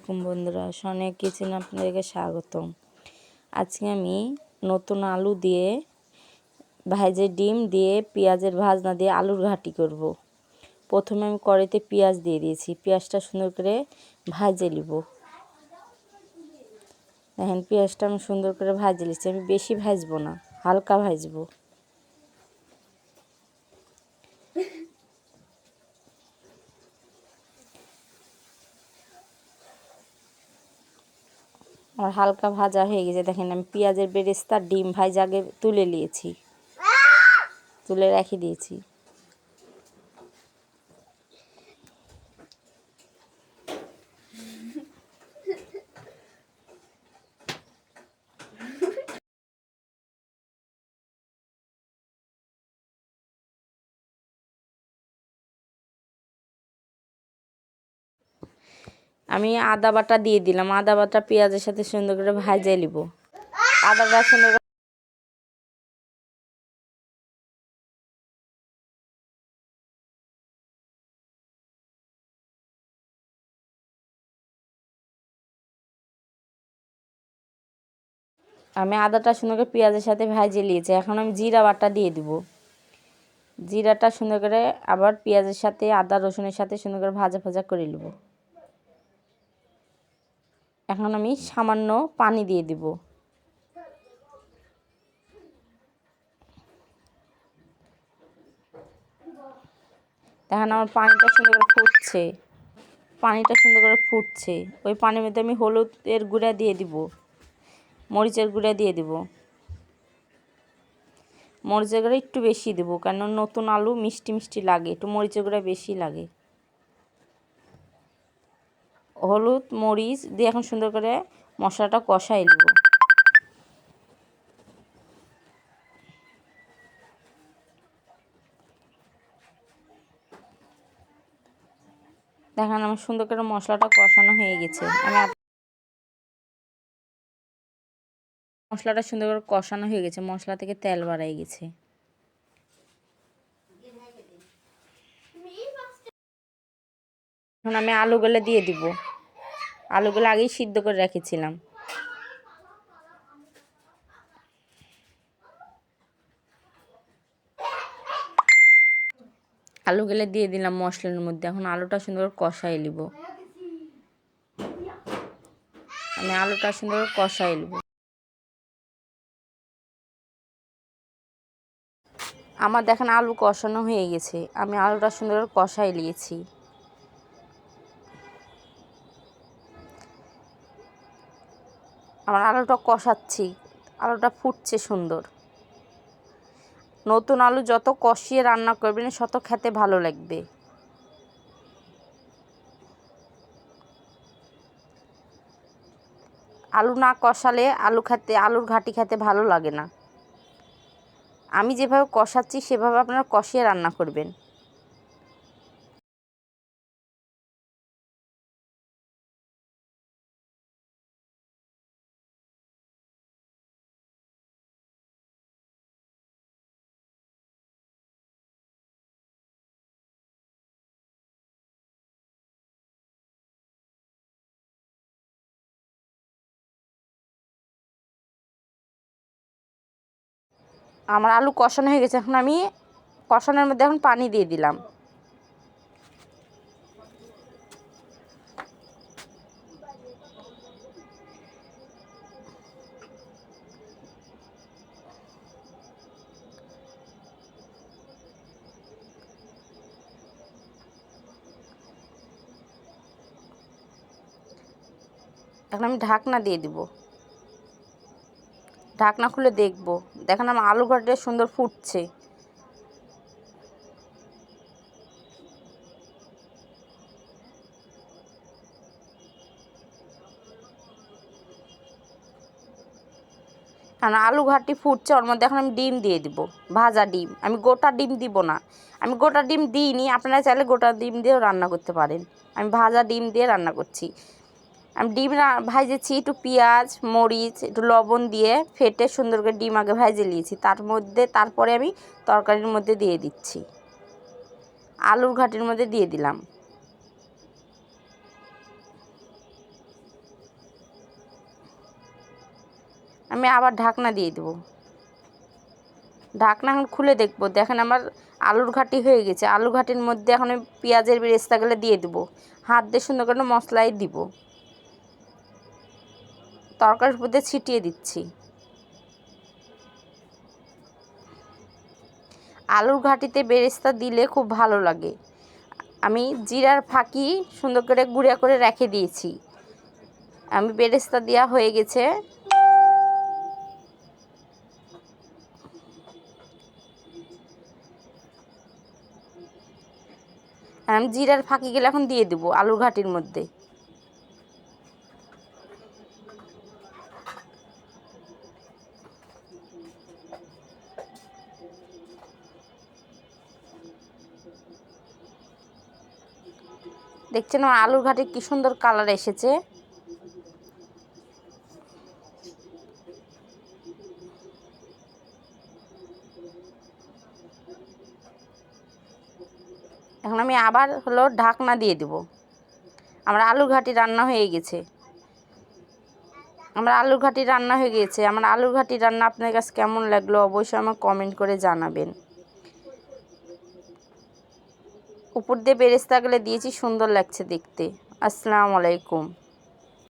আলাইকুম বন্ধুরা, সনিয়া কিচেন আপনাদেরকে স্বাগতম। আজকে আমি নতুন আলু দিয়ে ভাজে ডিম দিয়ে পেঁয়াজের ভাজনা দিয়ে আলুর ঘাটি করব। প্রথমে আমি কড়াইতে পেঁয়াজ দিয়ে দিয়েছি, পেঁয়াজটা সুন্দর করে ভাজে নিব। দেখেন পেঁয়াজটা আমি সুন্দর করে ভাজে নিচ্ছি, আমি বেশি ভাজবো না, হালকা ভাজবো। আর হালকা ভাজা হয়ে গেছে। দেখেন আমি পেঁয়াজের বেরেস্তা ডিম ভাজা আগে তুলে নিয়েছি, তুলে রেখে দিয়েছি। আমি আদা বাটা দিয়ে দিলাম, আদা বাটা পেঁয়াজের সাথে সুন্দর করে ভাজে নিব। আদাটা সুন্দর করে আদাটা সুন্দর করে পেঁয়াজের সাথে ভাজে নিয়েছি। এখন আমি জিরা বাটা দিয়ে দিব। জিরাটা সুন্দর করে আবার পেঁয়াজের সাথে আদা রসুনের সাথে সুন্দর করে ভাজা ভাজা করে নেব। এখন আমি সামান্য পানি দিয়ে দিব। দেখেন আমার পানিটা সুন্দর করে ফুটছে, পানিটা সুন্দর করে ফুটছে। ওই পানির মধ্যে আমি হলুদের গুঁড়া দিয়ে দিব, মরিচের গুঁড়া দিয়ে দিব। মরিচের গুঁড়া একটু বেশি দেবো, কারণ নতুন আলু মিষ্টি মিষ্টি লাগে, একটু মরিচের গুঁড়া বেশি লাগে। হলুদ মরিচ দিয়ে এখন সুন্দর করে মশলাটা কষাই নেব। দেখেন আমার সুন্দর করে মশলাটা কষানো হয়ে গেছে। মশলাটা সুন্দর করে কষানো হয়ে গেছে, মশলা থেকে তেল বাড়াই গেছে। এখন আমি আলুগুলো দিয়ে দিব। আলুগুলো আগেই সিদ্ধ করে রেখেছিলাম। আলুগুলো দিয়ে দিলাম মশলার মধ্যে। এখন আলুটা সুন্দর করে কষাই নিব। আমি আলুটা সুন্দর করে কষাই নিব। আমার দেখেন আলু কষানো হয়ে গেছে, আমি আলুটা সুন্দর করে কষাই নিয়েছি। আমার আলুটা কষাচ্ছি, আলুটা ফুটছে সুন্দর। নতুন আলু যত কষিয়ে রান্না করবেন তত খেতে ভালো লাগবে। আলু না কষালে আলুর ঘাটি খেতে ভালো লাগে না। আমি যেভাবে কষাচ্ছি সেভাবে আপনারা কষিয়ে রান্না করবেন। আমার আলু কষানো হয়ে গেছে, এখন আমি কষানোর মধ্যে এখন পানি দিয়ে দিলাম। এখন আমি ঢাকনা দিয়ে দিব। ঢাকনা খুলে দেখব। দেখেন আমার আলু ঘাটিটা সুন্দর ফুটছে। কারণ আলু ঘাটি ফুটছে, ওর মধ্যে এখন আমি ডিম দিয়ে দিব, ভাজা ডিম। আমি গোটা ডিম দিব না, আমি গোটা ডিম দিইনি, আপনারা চাইলে গোটা ডিম দিয়েও রান্না করতে পারেন। আমি ভাজা ডিম দিয়ে রান্না করছি। আমি ডিম ভাজেছি, একটু পেঁয়াজ মরিচ একটু লবণ দিয়ে ফেটে সুন্দর করে ডিম আগে ভেজে নিয়েছি। তারপরে আমি তরকারির মধ্যে দিয়ে দিচ্ছি, আলুর ঘাটির মধ্যে দিয়ে দিলাম। আমি আবার ঢাকনা দিয়ে দেবো। ঢাকনা এখন খুলে দেখবো। দেখেন আমার আলুর ঘাটি হয়ে গেছে। আলু ঘাটির মধ্যে এখন আমি পেঁয়াজের বেরেস্তাগুলো দিয়ে দেবো। হাত দিয়ে সুন্দর করে মশলাই দিব, তরকারির মধ্যে ছিটিয়ে দিচ্ছি। আলুর ঘাটিতে বেরেস্তা দিলে খুব ভালো লাগে। আমি জিরার ফাঁকি সুন্দর করে গুঁড়া করে রেখে দিয়েছি। আমি বেরেস্তা দেওয়া হয়ে গেছে। আমি জিরার ফাঁকিগুলো এখন দিয়ে দেবো আলুর ঘাটির মধ্যে। দেখছেন আমার আলুর ঘাটে কি সুন্দর কালার এসেছে। এখন আমি আবার ঢাকনা দিয়ে দেব। আমার আলু ঘাটি রান্না হয়ে গেছে। আমার আলু ঘাটি রান্না হয়ে গেছে। আমার আলু ঘাটি রান্না আপনার কাছে কেমন লাগলো অবশ্যই আমাকে কমেন্ট করে জানাবেন। উপর দিয়ে বেরেস্তাগুলো দিয়েছি, সুন্দর লাগছে দেখতে। আসসালামু আলাইকুম।